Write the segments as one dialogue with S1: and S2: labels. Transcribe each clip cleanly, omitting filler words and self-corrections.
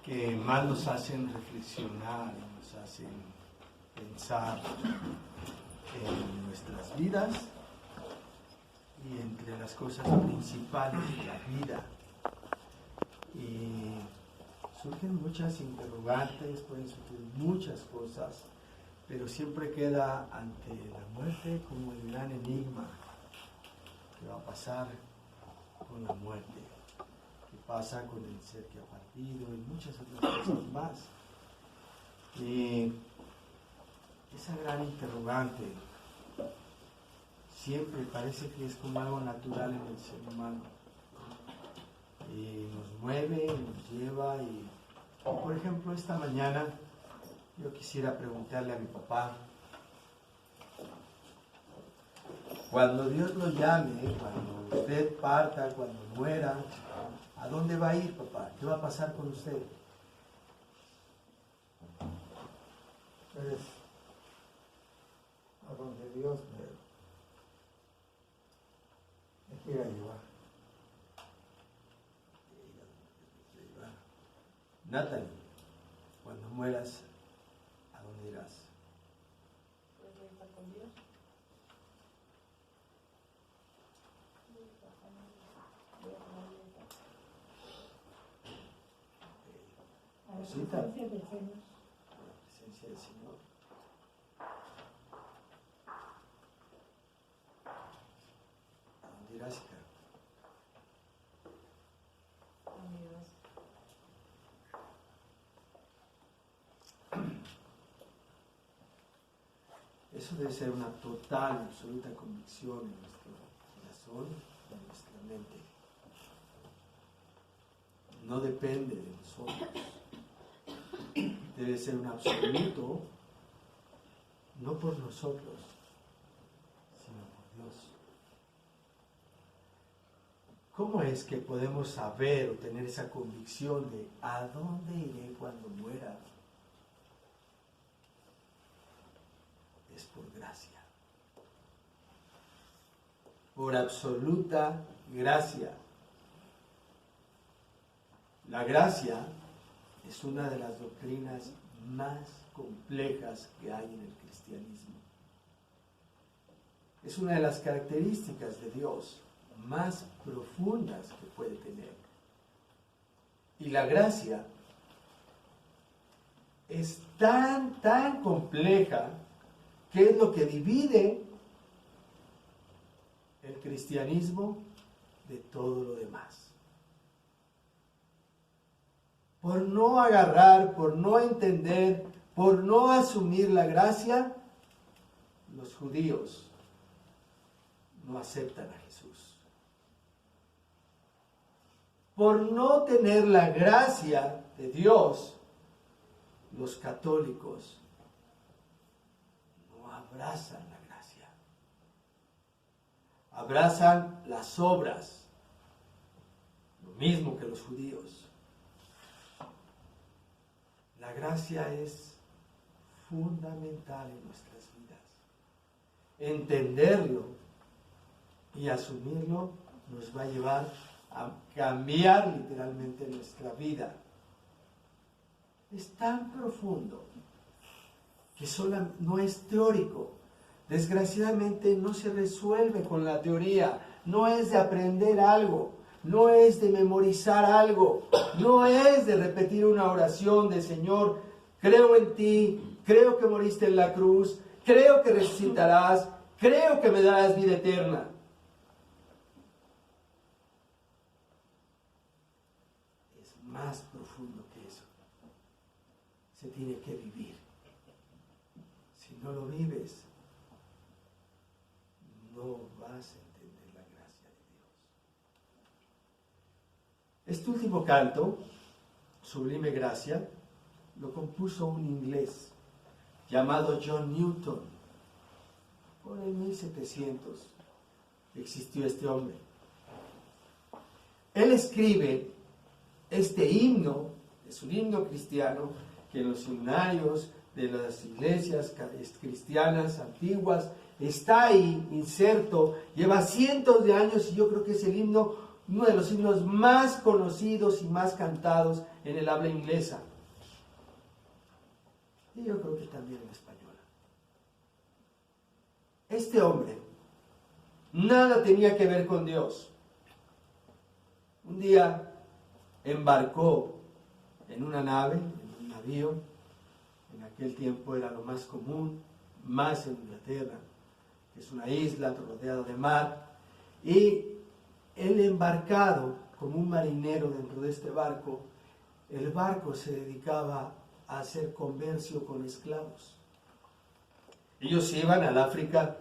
S1: que más nos hacen reflexionar, nos hacen pensar en nuestras vidas y entre las cosas principales de la vida. Y surgen muchas interrogantes, pueden surgir muchas cosas, pero siempre queda ante la muerte como el gran enigma. ¿Qué va a pasar con la muerte? ¿Qué pasa con el ser que ha partido? Y muchas otras cosas más. Y esa gran interrogante siempre parece que es como algo natural en el ser humano. Y nos mueve, nos lleva. Y por ejemplo, esta mañana yo quisiera preguntarle a mi papá, cuando Dios lo llame, cuando usted parta, cuando muera, ¿a dónde va a ir, papá? ¿Qué va a pasar con usted?
S2: Pues a donde Dios me quiera llevar.
S1: Natalie, cuando mueras, ¿a dónde irás?
S3: Pues voy a estar con Dios.
S2: A la
S1: Rosita,
S2: presencia del Señor.
S1: a la presencia del Señor. ¿A dónde irás, hija?
S3: A mi Dios.
S1: Eso debe ser una total, absoluta convicción en nuestro corazón y en nuestra mente. No depende de nosotros. Debe ser un absoluto, no por nosotros, sino por Dios. ¿Cómo es que podemos saber o tener esa convicción de a dónde iré cuando muera? Es por gracia. Por absoluta gracia. La gracia es una de las doctrinas más complejas que hay en el cristianismo. Es una de las características de Dios más profundas que puede tener. Y la gracia es tan compleja que es lo que divide el cristianismo de todo lo demás. Por no agarrar, por no entender, por no asumir la gracia, los judíos no aceptan a Jesús. Por no tener la gracia de Dios, los católicos no abrazan la gracia. Abrazan las obras, lo mismo que los judíos. La gracia es fundamental en nuestras vidas. Entenderlo y asumirlo nos va a llevar a cambiar literalmente nuestra vida. Es tan profundo que no es teórico. Desgraciadamente no se resuelve con la teoría. No es de aprender algo. No es de memorizar algo, no es de repetir una oración de Señor, creo en ti, creo que moriste en la cruz, creo que resucitarás, creo que me darás vida eterna. Es más profundo que eso. Se tiene que vivir. Si no lo vives, no vas a entender la gracia de Dios. Este último canto, Sublime Gracia, lo compuso un inglés llamado John Newton. Por el 1700 existió este hombre. Él escribe este himno, es un himno cristiano que en los himnarios de las iglesias cristianas antiguas está ahí inserto, lleva cientos de años y yo creo que es el himno uno de los himnos más conocidos y más cantados en el habla inglesa. Y yo creo que también en española. Este hombre nada tenía que ver con Dios. Un día embarcó en una nave, en un navío. En aquel tiempo era lo más común, más en Inglaterra, que es una isla rodeada de mar. Y él embarcado como un marinero dentro de este barco, el barco se dedicaba a hacer comercio con esclavos. Ellos iban al África,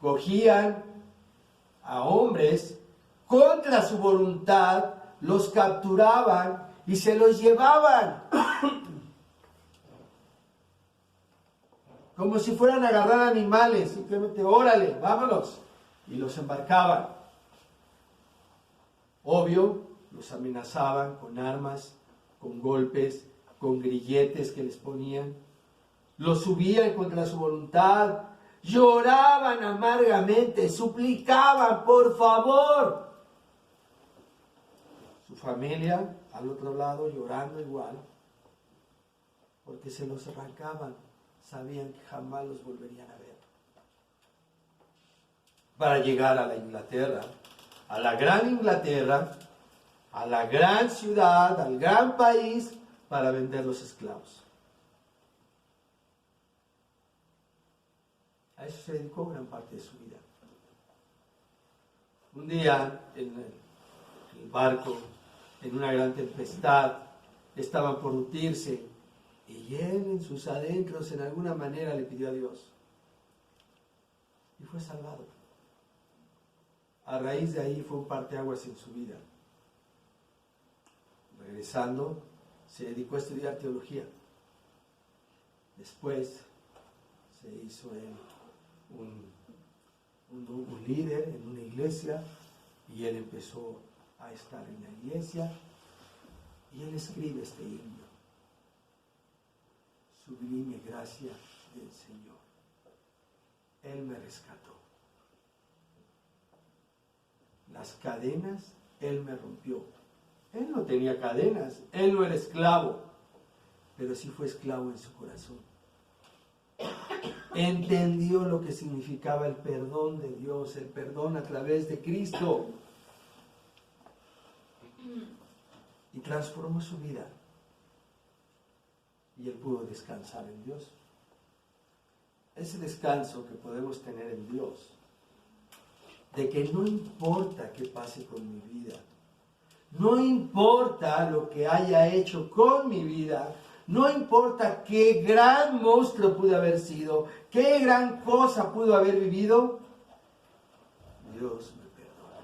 S1: cogían a hombres contra su voluntad, los capturaban y se los llevaban como si fueran a agarrar animales, simplemente órale, vámonos, y los embarcaban. Obvio, los amenazaban con armas, con golpes, con grilletes que les ponían, los subían contra su voluntad, lloraban amargamente, suplicaban por favor. Su familia al otro lado llorando igual, porque se los arrancaban, sabían que jamás los volverían a ver. Para llegar a la Inglaterra, a la gran Inglaterra, a la gran ciudad, al gran país, para vender los esclavos. A eso se dedicó gran parte de su vida. Un día, en el barco, en una gran tempestad, estaban por hundirse, y él en sus adentros, en alguna manera, le pidió a Dios. Y fue salvado. A raíz de ahí fue un parteaguas en su vida. Regresando, se dedicó a estudiar teología. Después se hizo él un líder en una iglesia, y él empezó a estar en la iglesia, y él escribe este himno: sublime gracia del Señor, Él me rescató. Las cadenas Él me rompió. Él no tenía cadenas, Él no era esclavo, pero sí fue esclavo en su corazón. Entendió lo que significaba el perdón de Dios, el perdón a través de Cristo, y transformó su vida. Y él pudo descansar en Dios. Ese descanso que podemos tener en Dios, de que no importa qué pase con mi vida, no importa lo que haya hecho con mi vida, no importa qué gran monstruo pude haber sido, qué gran cosa pudo haber vivido, Dios me perdona.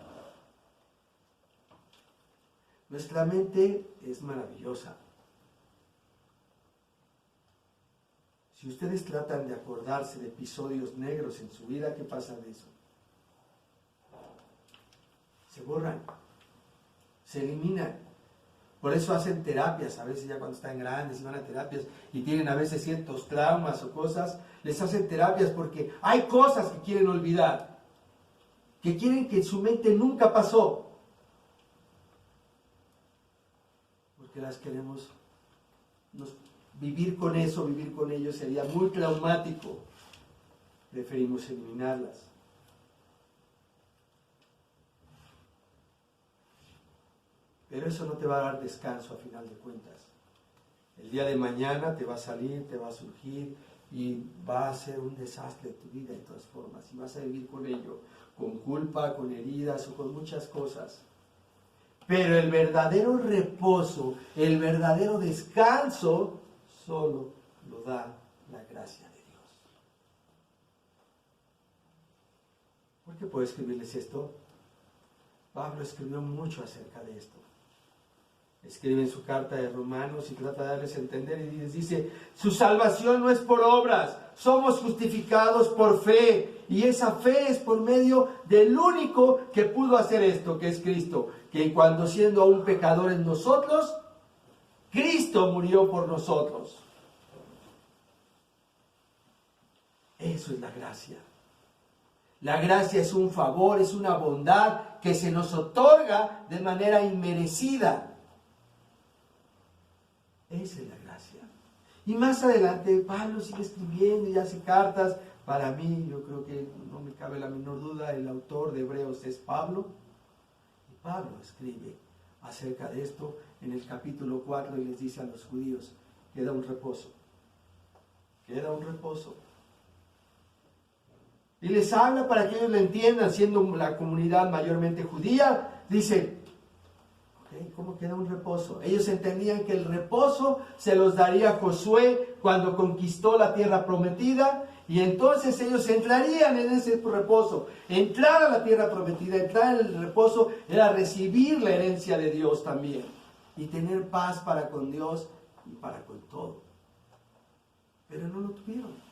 S1: Nuestra mente es maravillosa. Si ustedes tratan de acordarse de episodios negros en su vida, ¿qué pasa de eso? Se borran, se eliminan. Por eso hacen terapias, a veces ya cuando están grandes y van a terapias y tienen a veces ciertos traumas o cosas, les hacen terapias porque hay cosas que quieren olvidar, que quieren que su mente nunca pasó, porque las queremos vivir con eso, vivir con ello sería muy traumático. Preferimos eliminarlas. Pero eso no te va a dar descanso a final de cuentas. El día de mañana te va a salir, te va a surgir y va a ser un desastre tu vida de todas formas. Y vas a vivir con ello, con culpa, con heridas o con muchas cosas. Pero el verdadero reposo, el verdadero descanso, solo lo da la gracia de Dios. ¿Por qué puedo escribirles esto? Pablo escribió mucho acerca de esto. Escribe en su carta de Romanos y trata de darles a entender y les dice: su salvación no es por obras, somos justificados por fe, y esa fe es por medio del único que pudo hacer esto, que es Cristo, que cuando siendo aún pecadores nosotros, Cristo murió por nosotros. Eso es la gracia. La gracia es un favor, es una bondad que se nos otorga de manera inmerecida. Esa es la gracia. Y más adelante Pablo sigue escribiendo y hace cartas. Para mí, yo creo que no me cabe la menor duda, el autor de Hebreos es Pablo. Y Pablo escribe acerca de esto en el capítulo 4 y les dice a los judíos, queda un reposo. Queda un reposo. Y les habla para que ellos lo entiendan, siendo la comunidad mayormente judía. Dice, ok, ¿cómo queda un reposo? Ellos entendían que el reposo se los daría Josué cuando conquistó la tierra prometida. Y entonces ellos entrarían en ese reposo. Entrar a la tierra prometida, entrar en el reposo, era recibir la herencia de Dios también. Y tener paz para con Dios y para con todo. Pero no lo tuvieron.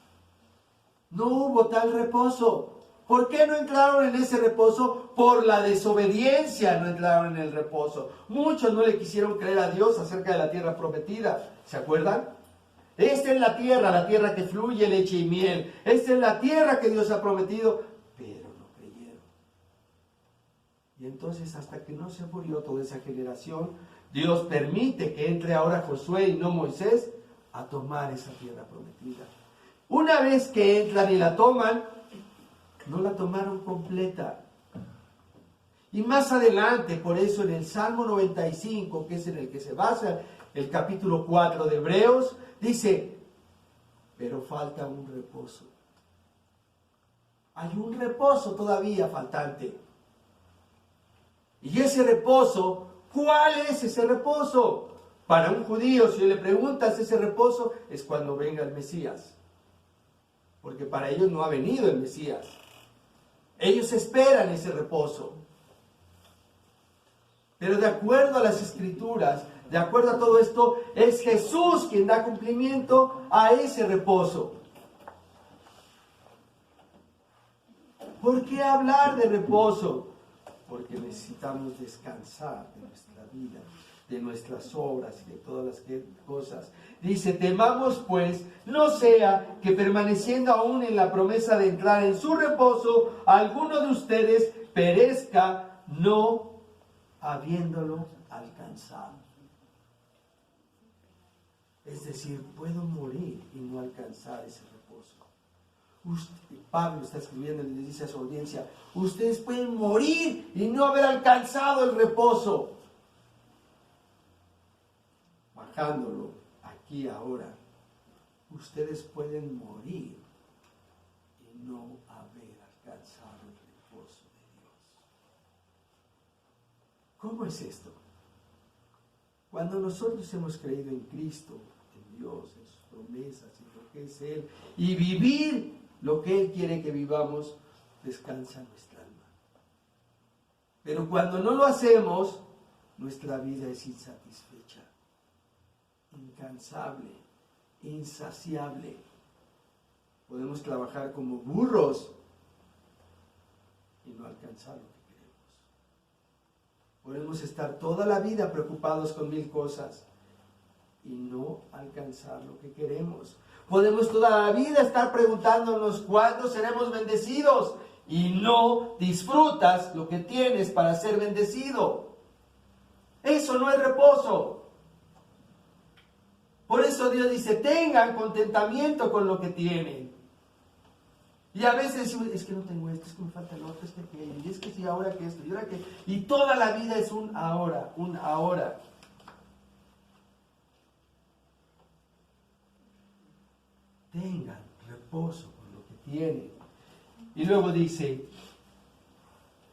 S1: No hubo tal reposo. ¿Por qué no entraron en ese reposo? Por la desobediencia no entraron en el reposo. Muchos no le quisieron creer a Dios acerca de la tierra prometida. ¿Se acuerdan? Esta es la tierra que fluye leche y miel. Esta es la tierra que Dios ha prometido, pero no creyeron. Y entonces, hasta que no se murió toda esa generación, Dios permite que entre ahora Josué y no Moisés a tomar esa tierra prometida. Una vez que entran y la toman, no la tomaron completa. Y más adelante, por eso en el Salmo 95, que es en el que se basa el capítulo 4 de Hebreos, dice, pero falta un reposo. Hay un reposo todavía faltante. Y ese reposo, ¿cuál es ese reposo? Para un judío, si le preguntas ese reposo, es cuando venga el Mesías. Porque para ellos no ha venido el Mesías. Ellos esperan ese reposo. Pero de acuerdo a las Escrituras, de acuerdo a todo esto, es Jesús quien da cumplimiento a ese reposo. ¿Por qué hablar de reposo? Porque necesitamos descansar de nuestra vida, de nuestras obras y de todas las cosas. Dice, temamos pues, no sea que permaneciendo aún en la promesa de entrar en su reposo, alguno de ustedes perezca, no habiéndolo alcanzado. Es decir, puedo morir y no alcanzar ese reposo. Pablo está escribiendo y le dice a su audiencia, ustedes pueden morir y no haber alcanzado el reposo. Bajándolo aquí ahora, ustedes pueden morir y no haber alcanzado el reposo de Dios. ¿Cómo es esto? Cuando nosotros hemos creído en Cristo, en Dios, en sus promesas, en lo que es Él, y vivir lo que Él quiere que vivamos, descansa nuestra alma. Pero cuando no lo hacemos, nuestra vida es insatisfecha, incansable, insaciable. Podemos trabajar como burros y no alcanzar lo que queremos. Podemos estar toda la vida preocupados con 1000 cosas y no alcanzar lo que queremos. Podemos toda la vida estar preguntándonos cuándo seremos bendecidos y no disfrutas lo que tienes para ser bendecido. Eso no es reposo. Por eso Dios dice, tengan contentamiento con lo que tienen. Y a veces decimos, es que no tengo esto, es que me falta lo otro, es que aquello, y es que sí, ahora que esto, y ahora que... Y toda la vida es un ahora, un ahora. Tengan reposo con lo que tienen. Y luego dice,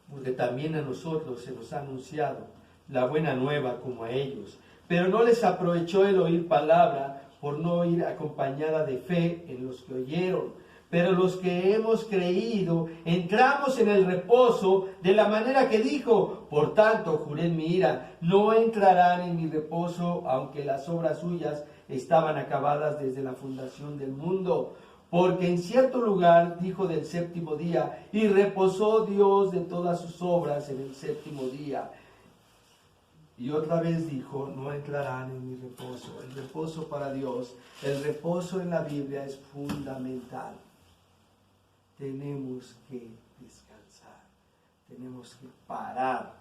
S1: porque también a nosotros se nos ha anunciado la buena nueva como a ellos. Pero no les aprovechó el oír palabra por no ir acompañada de fe en los que oyeron. Pero los que hemos creído entramos en el reposo de la manera que dijo. Por tanto, juré en mi ira, no entrarán en mi reposo, aunque las obras suyas estaban acabadas desde la fundación del mundo. Porque en cierto lugar dijo del séptimo día, y reposó Dios de todas sus obras en el séptimo día. Y otra vez dijo, no entrarán en mi reposo. El reposo para Dios, el reposo en la Biblia es fundamental. Tenemos que Tenemos que parar.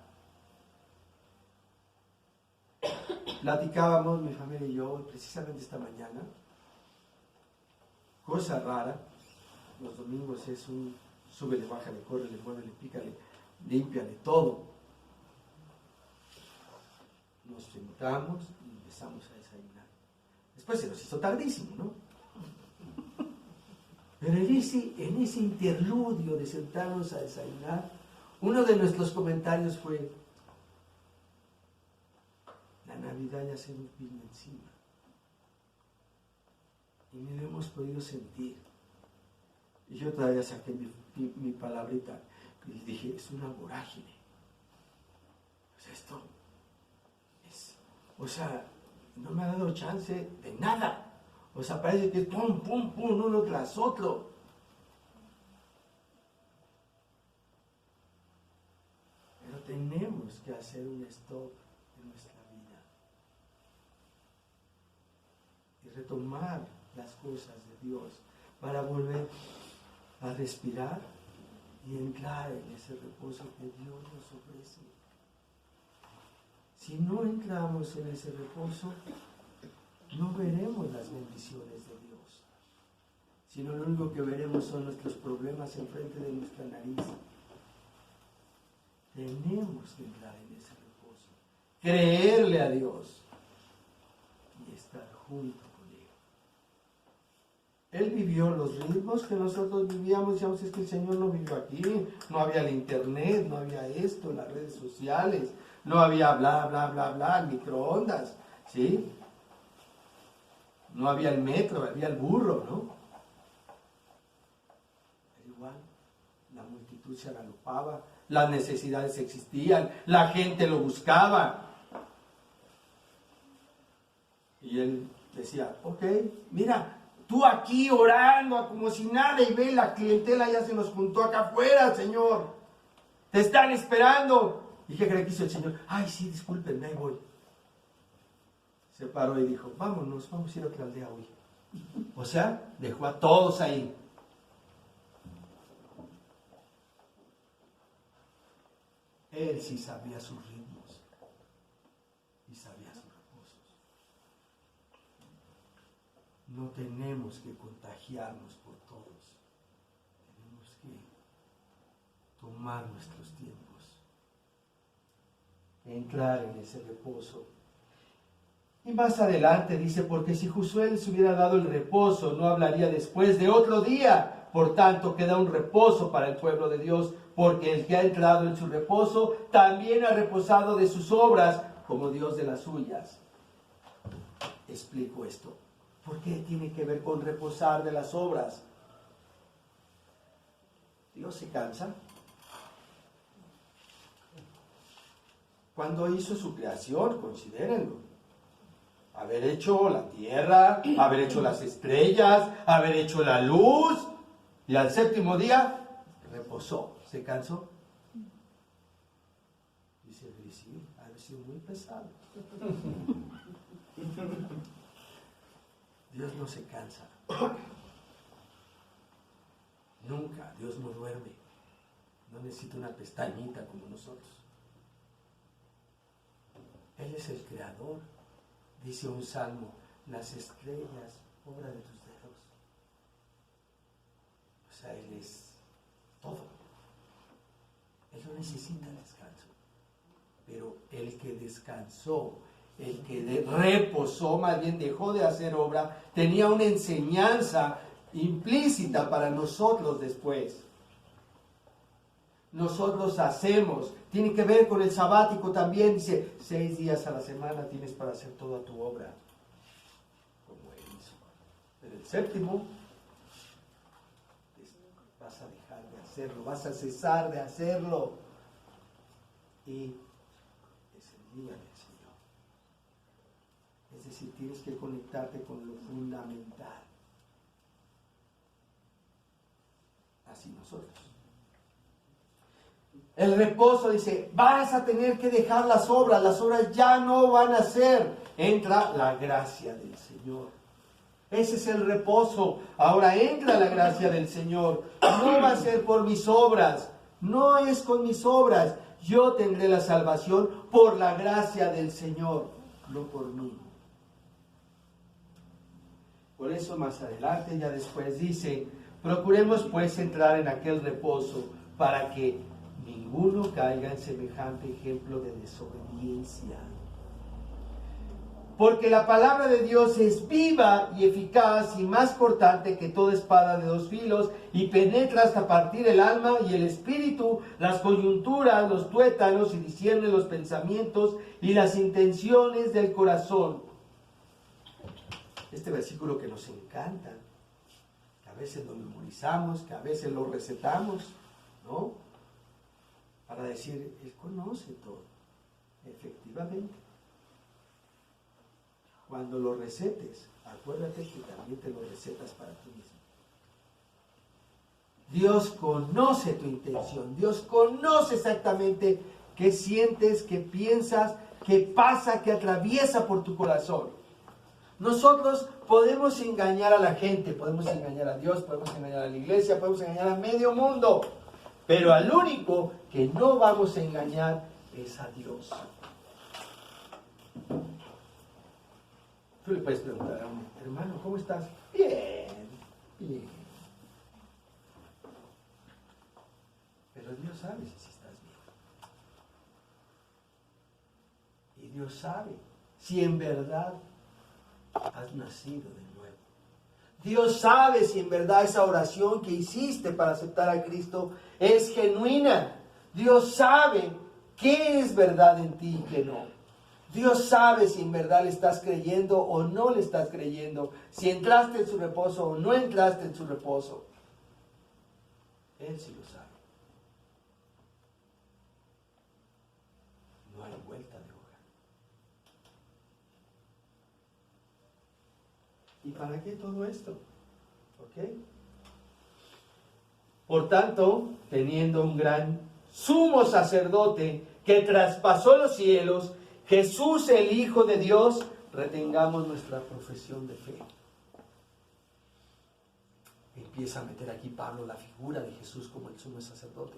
S1: Platicábamos mi familia y yo precisamente esta mañana. Cosa rara. Los domingos es un súbele, bájale, córrele, muévele, pícale, límpiale, todo. Nos sentamos y empezamos a desayunar. Después se nos hizo tardísimo, ¿no? Pero en ese interludio de sentarnos a desayunar, uno de nuestros comentarios fue: la Navidad ya se nos vino encima. Y ni lo hemos podido sentir. Y yo todavía saqué mi palabrita y dije, es una vorágine. O sea, esto es, no me ha dado chance de nada. O sea, parece que es pum, pum, pum, uno tras otro. Pero tenemos que hacer un stop en nuestra vida y retomar las cosas de Dios para volver a respirar y entrar en ese reposo que Dios nos ofrece. Si no entramos en ese reposo, no veremos las bendiciones de Dios, sino lo único que veremos son nuestros problemas enfrente de nuestra nariz. Tenemos que entrar en ese reposo, creerle a Dios y estar junto con Él. Él vivió los ritmos que nosotros vivíamos. Decíamos, es que el Señor no vivió aquí, no había el internet, no había esto, las redes sociales, no había bla, bla, bla, bla, microondas, ¿sí? No había el metro, había el burro, ¿no? Pero igual, la multitud se agalopaba, las necesidades existían, la gente lo buscaba. Y él decía, ok, mira, tú aquí orando como si nada, y ve, la clientela ya se nos juntó acá afuera, Señor. Te están esperando. ¿Y qué cree que hizo el Señor? Ay, sí, discúlpenme, ahí voy. Se paró y dijo, vámonos, vamos a ir a otra aldea hoy. O sea, dejó a todos ahí. Él sí sabía sus ritmos y sabía sus reposos. No tenemos que contagiarnos por todos. Tenemos que tomar nuestros tiempos, entrar en ese reposo. Y más adelante dice, porque si Josué les hubiera dado el reposo, no hablaría después de otro día. Por tanto, queda un reposo para el pueblo de Dios, porque el que ha entrado en su reposo también ha reposado de sus obras, como Dios de las suyas. Explico esto. ¿Por qué tiene que ver con reposar de las obras? Dios se cansa. Cuando hizo su creación, considérenlo. Haber hecho la tierra, haber hecho las estrellas, haber hecho la luz, y al séptimo día reposó. ¿Se cansó? Dice, sí, ha sido muy pesado. Dios no se cansa. Nunca. Dios no duerme. No necesita una pestañita como nosotros. Él es el creador. Dice un salmo, las estrellas, obra de tus dedos. O sea, Él es todo. Él no necesita descanso. Pero el que descansó, el que reposó, más bien dejó de hacer obra, tenía una enseñanza implícita para nosotros después. Nosotros hacemos, tiene que ver con el sabático también, dice, 6 días a la semana tienes para hacer toda tu obra, como Él hizo. Pero el séptimo, vas a dejar de hacerlo, vas a cesar de hacerlo. Y es el día del Señor. Es decir, tienes que conectarte con lo fundamental. Así nosotros. El reposo dice, vas a tener que dejar las obras ya no van a ser. Entra la gracia del Señor. Ese es el reposo. Ahora entra la gracia del Señor. No va a ser por mis obras, No es con mis obras. Yo tendré la salvación por la gracia del Señor, no por mí. Por eso más adelante, ya después dice, procuremos pues entrar en aquel reposo para que ninguno caiga en semejante ejemplo de desobediencia. Porque la palabra de Dios es viva y eficaz y más cortante que toda espada de dos filos y penetra hasta partir el alma y el espíritu, las coyunturas, los tuétanos y discierne los pensamientos y las intenciones del corazón. Este versículo que nos encanta, que a veces lo memorizamos, que a veces lo recetamos, ¿no? Para decir, Él conoce todo, efectivamente. Cuando lo recetes, acuérdate que también te lo recetas para ti mismo. Dios conoce tu intención, Dios conoce exactamente qué sientes, qué piensas, qué pasa, qué atraviesa por tu corazón. Nosotros podemos engañar a la gente, podemos engañar a Dios, podemos engañar a la iglesia, podemos engañar a medio mundo, pero al único que no vamos a engañar es a Dios. Tú le puedes preguntar a un hermano, ¿cómo estás? Bien, bien. Pero Dios sabe si estás bien. Y Dios sabe si en verdad has nacido de nuevo. Dios sabe si en verdad esa oración que hiciste para aceptar a Cristo es genuina. Dios sabe qué es verdad en ti y qué no. Dios sabe si en verdad le estás creyendo o no le estás creyendo, si entraste en su reposo o no entraste en su reposo. Él sí lo sabe. No hay vuelta de hoja. ¿Y para qué todo esto? ¿Ok? Por tanto, teniendo un gran sumo sacerdote que traspasó los cielos, Jesús, el Hijo de Dios, retengamos nuestra profesión de fe. Empieza a meter aquí Pablo la figura de Jesús como el sumo sacerdote.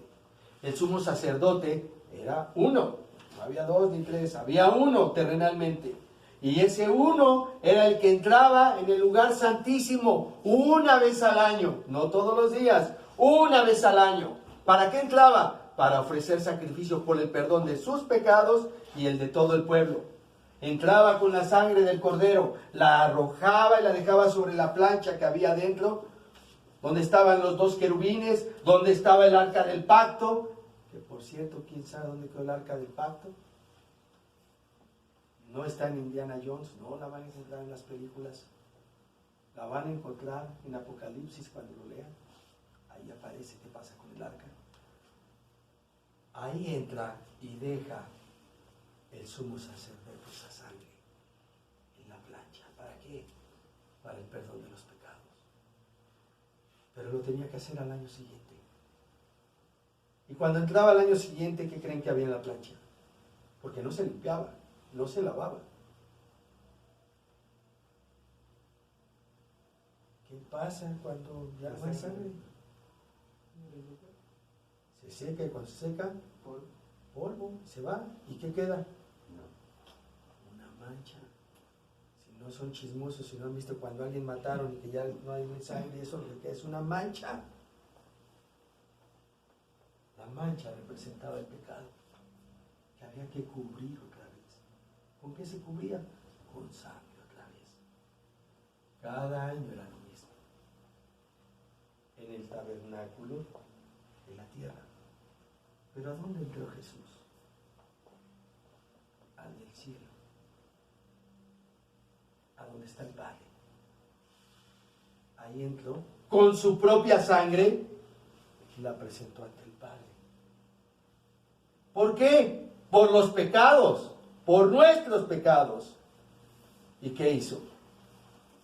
S1: El sumo sacerdote era uno, no había dos ni tres, había uno terrenalmente. Y ese uno era el que entraba en el lugar santísimo una vez al año, no todos los días, una vez al año. ¿Para qué entraba? Para ofrecer sacrificio por el perdón de sus pecados y el de todo el pueblo. Entraba con la sangre del cordero, la arrojaba y la dejaba sobre la plancha que había dentro, donde estaban los dos querubines, donde estaba el arca del pacto, que por cierto, ¿quién sabe dónde quedó el arca del pacto? No está en Indiana Jones, no la van a encontrar en las películas, la van a encontrar en Apocalipsis cuando lo lean, ahí aparece qué pasa con el arca. Ahí entra y deja el sumo sacerdote esa sangre en la plancha. ¿Para qué? Para el perdón de los pecados. Pero lo tenía que hacer al año siguiente. Y cuando entraba al año siguiente, ¿qué creen que había en la plancha? Porque no se limpiaba, no se lavaba. ¿Qué pasa cuando ya no hay sangre? Se seca y cuando se seca, polvo, se va. ¿Y qué queda? Una mancha. Si no son chismosos, si no han visto cuando a alguien mataron y que ya no hay sangre, eso lo que queda es una mancha. La mancha representaba el pecado que había que cubrir otra vez. ¿Con qué se cubría? Con sangre otra vez. Cada año era lo mismo. En el tabernáculo de la tierra. ¿Pero a dónde entró Jesús? Al del cielo. A donde está el Padre. Ahí entró con su propia sangre y la presentó ante el Padre. ¿Por qué? Por los pecados, por nuestros pecados. ¿Y qué hizo?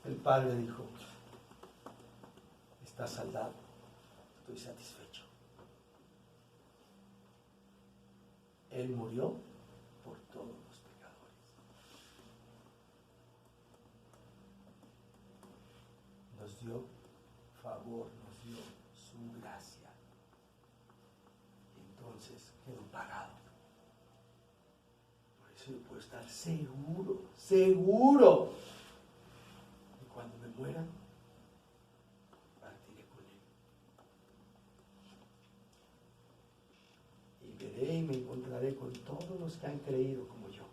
S1: El Padre dijo, está saldado, estoy satisfecho. Él murió por todos los pecadores. Nos dio favor, nos dio su gracia. entonces quedo parado. Por eso yo puedo estar seguro, seguro. Y cuando me muera, partiré con Él. Y veré y me encontraré con todos los que han creído como yo.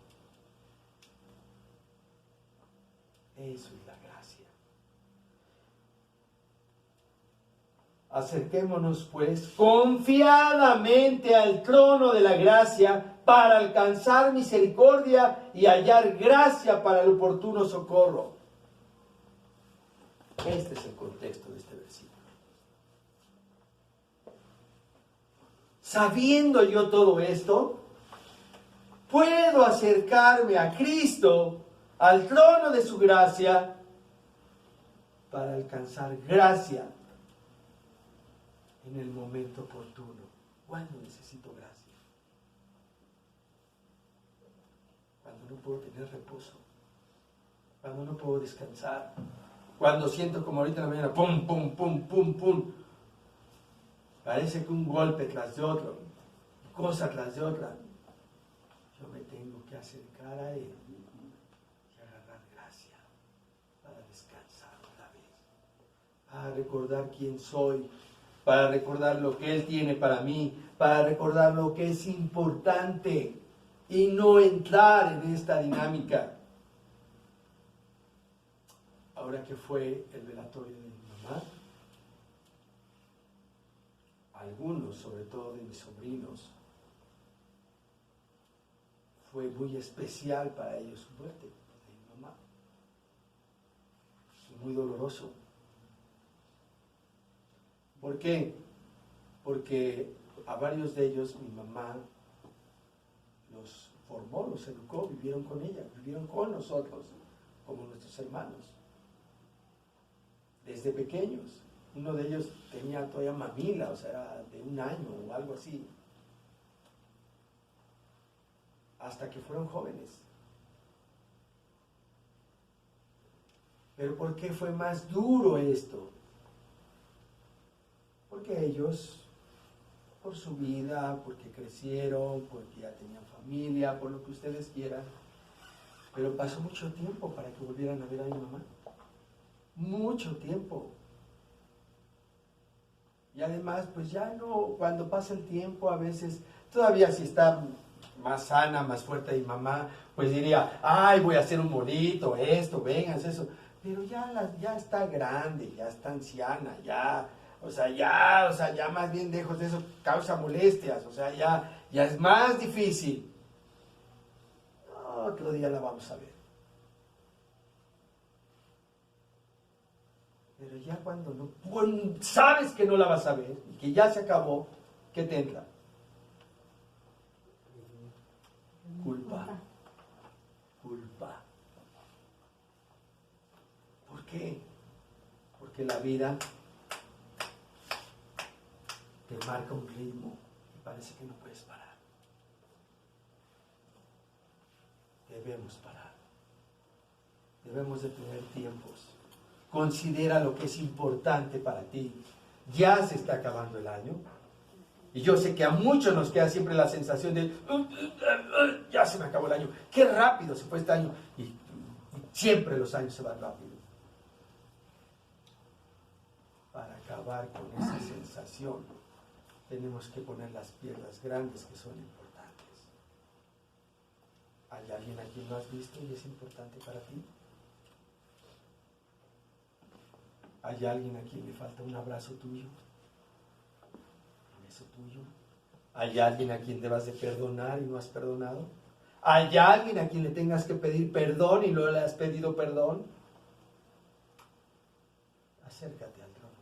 S1: Eso es la gracia. Acerquémonos pues confiadamente al trono de la gracia para alcanzar misericordia y hallar gracia para el oportuno socorro. Este es el contexto de este versículo. Sabiendo yo todo esto, puedo acercarme a Cristo, al trono de su gracia, para alcanzar gracia en el momento oportuno. ¿Cuándo necesito gracia? Cuando no puedo tener reposo, cuando no puedo descansar, cuando siento como ahorita en la mañana, pum, pum, pum, pum, pum. Parece que un golpe tras de otro, cosa tras de otra. Yo me tengo que acercar a Él y agarrar gracia para descansar otra vez, para recordar quién soy, para recordar lo que Él tiene para mí, para recordar lo que es importante y no entrar en esta dinámica. Ahora que fue el velatorio de mi mamá, algunos, sobre todo de mis sobrinos, fue muy especial para ellos su muerte de mi mamá. Fue muy doloroso. ¿Por qué? Porque a varios de ellos mi mamá los formó, los educó, vivieron con ella, vivieron con nosotros, como nuestros hermanos. Desde pequeños. Uno de ellos tenía todavía mamila, o sea, era de 1 año o algo así. Hasta que fueron jóvenes. Pero ¿por qué fue más duro esto? Porque ellos, por su vida, porque crecieron, porque ya tenían familia, por lo que ustedes quieran, pero pasó mucho tiempo para que volvieran a ver a mi mamá. Mucho tiempo. Y además, pues ya no, cuando pasa el tiempo, a veces, todavía si está más sana, más fuerte mi mamá, pues diría, ay, voy a hacer un bonito, esto, vengas, eso. Pero ya está grande, ya está anciana, ya más bien lejos de eso causa molestias, o sea, ya es más difícil. Otro día la vamos a ver. Pero ya cuando no, sabes que no la vas a ver, y que ya se acabó, ¿qué te entra? Culpa. Culpa. ¿Por qué? Porque la vida te marca un ritmo y parece que no puedes parar. Debemos parar. Debemos de tener tiempos. Considera lo que es importante para ti. Ya se está acabando el año. Y yo sé que a muchos nos queda siempre la sensación de ya se me acabó el año. Qué rápido se fue este año. Y siempre los años se van rápido. Para acabar con esa sensación, tenemos que poner las piedras grandes que son importantes. ¿Hay alguien a quien lo has visto y es importante para ti? ¿Hay alguien a quien le falta un abrazo tuyo? ¿Un beso tuyo? ¿Hay alguien a quien debas de perdonar y no has perdonado? ¿Hay alguien a quien le tengas que pedir perdón y no le has pedido perdón? Acércate al trono